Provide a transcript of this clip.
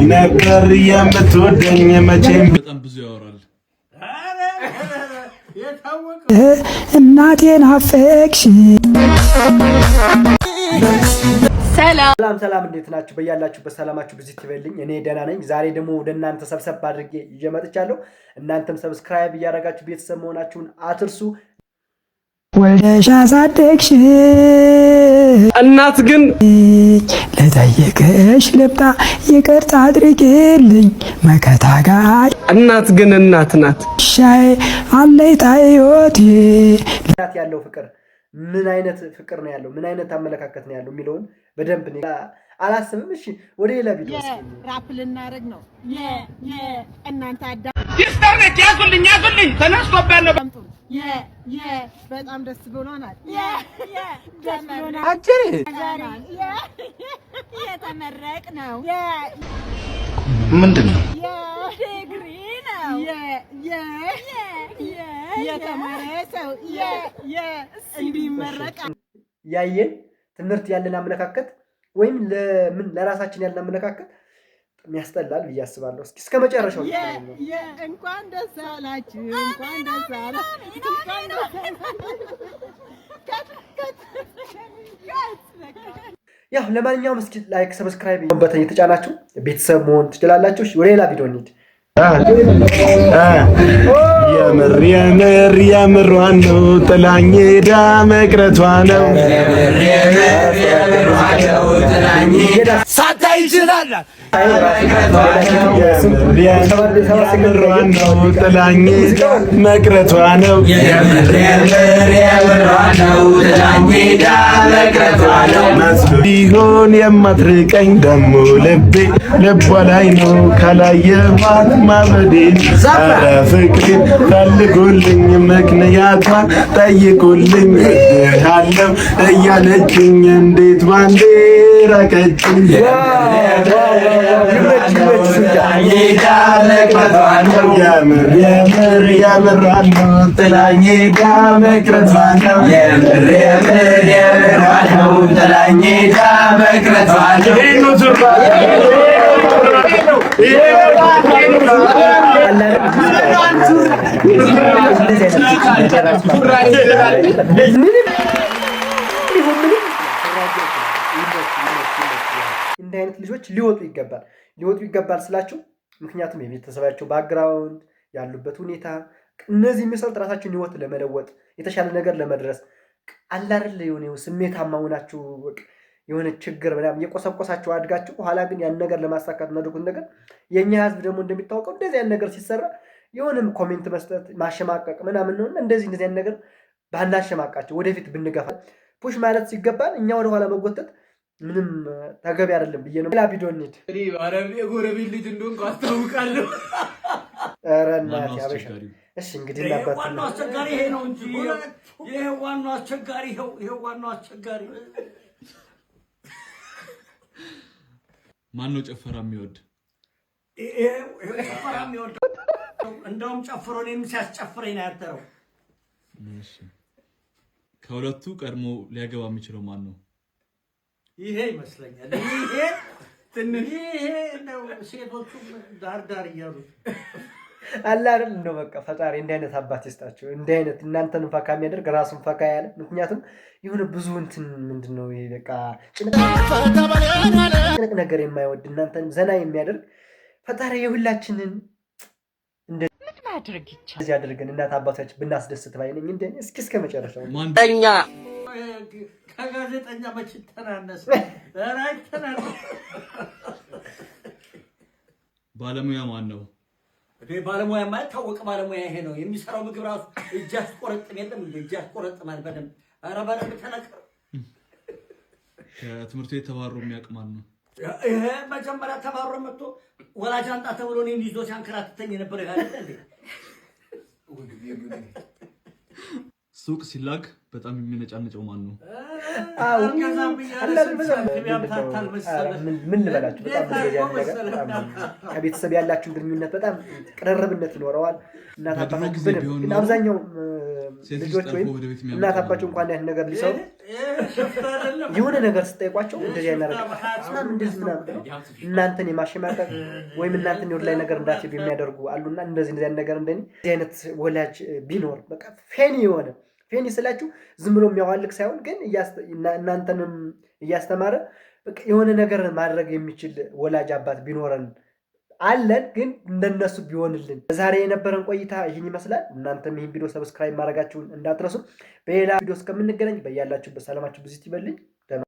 ነበር የምትወደኝ መቼም በጣም ብዙ ያወራል። እናቴን አፈቅሽ። ሰላም እንዴት ናችሁ? በያላችሁበት ሰላማችሁ ብዙ ይበልኝ። እኔ ደህና ነኝ። ዛሬ ደግሞ ወደ እናንተ ሰብሰብ አድርጌ ይዤ መጥቻለሁ። እናንተም ሰብስክራይብ እያደረጋችሁ ቤተሰብ መሆናችሁን አትርሱ። ወልደሽ አሳደግሽ እናት ግን ለጠየቀሽ ልብጣ ይቅርታ አድርጌልኝ መከታ ጋር እናት ግን እናት ናት። ሻይ አለይታ ህይወቴ እናት ያለው ፍቅር ምን አይነት ፍቅር ነው ያለው? ምን አይነት አመለካከት ነው ያለው የሚለውን በደንብ ነው አላስብም። እሺ ወደ ሌላ ቪዲዮ ራፕ ልናደርግ ነው። እናንተ አዳ ኢንተርኔት ያዙልኝ ተነስቶብያለሁ። በጣም ደስ ብሎናል። አጭር የተመረቅ ነው። ምንድነው? ዲግሪ ነው። የተማረ ሰው እንዲመረቅ ያየን ትምህርት ያለን አመለካከት ወይም ለራሳችን ያለን አመለካከት የሚያስጠላል ብዬ አስባለሁ። እስከ መጨረሻው እንኳን ደስ አላችሁ፣ እንኳን ደስ አላችሁ። ያው ለማንኛውም እስኪ ላይክ፣ ሰብስክራይብ በተን የተጫናችሁ ቤተሰብ መሆን ትችላላችሁ። ወደ ሌላ ቪዲዮ እንሂድ። የምሯን ነው ጥላኝ ሄዳ መቅረቷ ነው። ሳታይ ይችላል የምሯን ነው ጥላኝ መቅረቷ ነው። ቢሆን የማትርቀኝ ደሞ ልቧ ላይ ነው ካላየኋት ማበዴን። ኧረ ፍቅሬን ፈልጉልኝ ምክንያቷን ጠይቁልኝ እድሃለው እያለችኝ እንዴት ባንዴ ራቀችኝ። የምሯን ነው ጥላኝ ሄዳ መቅረቷ ነው። ጥላኝ ሄዳ መቅረቷ እንዲህ አይነት ልጆች ሊወጡ ይገባል ስላችሁ፣ ምክንያቱም የቤተሰባቸው ባክግራውንድ ያሉበት ሁኔታ እነዚህ የሚሰሩት ራሳቸውን ህይወት ለመለወጥ የተሻለ ነገር ለመድረስ አላርል የሆነ ስሜታማ ሆናችሁ የሆነ ችግር በጣም የቆሰቆሳችሁ አድጋችሁ ኋላ ግን ያን ነገር ለማሳካት እናደርጉት ነገር የኛ ህዝብ ደግሞ እንደሚታወቀው እንደዚህ ያን ነገር ሲሰራ የሆነም ኮሜንት መስጠት ማሸማቀቅ ምናምን ነው። እንደዚህ ያን ነገር ባናሸማቃቸው ወደፊት ብንገፋ ፑሽ ማለት ሲገባን እኛ ወደ ኋላ መጎተት ምንም ተገቢ አይደለም ብዬ ነው። ሌላ ቪዲዮ እንሂድ። አረብ የጎረቤት ልጅ እንደሆንኩ አስታውቃለሁ። ኧረ እናቴ አበሻ። እሺ እንግዲህ እናባት ዋናው አስቸጋሪ ይሄ ነው እንጂ ይሄ ዋናው አስቸጋሪ ይሄ ዋናው አስቸጋሪ። ማን ነው ጨፈራ የሚወድ? ይሄ ጨፈራ የሚወድ እንደውም ጨፍሮ እኔም ሲያስጨፍረኝ ነው ያደረው። እሺ ከሁለቱ ቀድሞ ሊያገባ የሚችለው ማን ነው? ይሄ ይመስለኛል። ይሄ ነው ሴቶቹ ዳር እያሉት አለ አይደል? እንደው በቃ ፈጣሪ እንዲህ አይነት አባት ይስጣቸው። እንዲህ አይነት እናንተን ፈካ የሚያደርግ ራሱን ፈካ ያለ። ምክንያቱም የሆነ ብዙ ምንድነው ይሄ በቃ ጭንቅ ነገር የማይወድ እናንተን ዘና የሚያደርግ ፈጣሪ የሁላችንን ምን ማድረግ ይቻላል እዚህ አድርገን እናት አባታችን ብናስደስት ባይነኝ እንዴ። እስከ መጨረሻው ማንኛ ከጋዜጠኛ መች ተናነሰ ባለሙያ ማን ነው? ባለሙያ ማለት ታወቀ ባለሙያ ይሄ ነው የሚሰራው። ምግብ ራሱ እጅ አስቆረጥም የለም እንዴ? እጅ አስቆረጥማል በደንብ። ኧረ በደንብ ተነቀር። ከትምህርት ቤት ተባሮ የሚያውቅ ማን ነው? ይሄ መጀመሪያ ተባሮ መጥቶ ወላጅ አንጣ ተብሎ እኔን ይዞ ሲያንከራትተኝ የነበረ አይደል እንዴ? ሱቅ ሲላክ በጣም የሚነጫነጨው ማን ነው? ምን ልበላችሁ፣ በጣም ከቤተሰብ ያላችሁን ግንኙነት በጣም ቅርርብነት ይኖረዋል። እናት አባታችሁ ግን አብዛኛው ልጆች ወይም እናት አባታችሁ እንኳን ያን ነገር ሊሰሩ የሆነ ነገር ስጠይቋቸው እንደዚህ አይነት እንደዚህ ምናምን እናንተን የማሸማቀቅ ወይም እናንተን ወደ ላይ ነገር እንዳትሄዱ የሚያደርጉ አሉና እንደዚህ ነገር እንደዚህ አይነት ወላጅ ቢኖር በቃ ፌኒ ስላችሁ ዝም ብሎ የሚያዋልቅ ሳይሆን ግን እናንተንም እያስተማረ በቃ የሆነ ነገር ማድረግ የሚችል ወላጅ አባት ቢኖረን አለን። ግን እንደነሱ ቢሆንልን። ዛሬ የነበረን ቆይታ ይህን ይመስላል። እናንተም ይህን ቪዲዮ ሰብስክራይብ ማድረጋችሁን እንዳትረሱ። በሌላ ቪዲዮ እስከምንገናኝ በያላችሁበት ሰላማችሁ ብዙ ይበልኝ።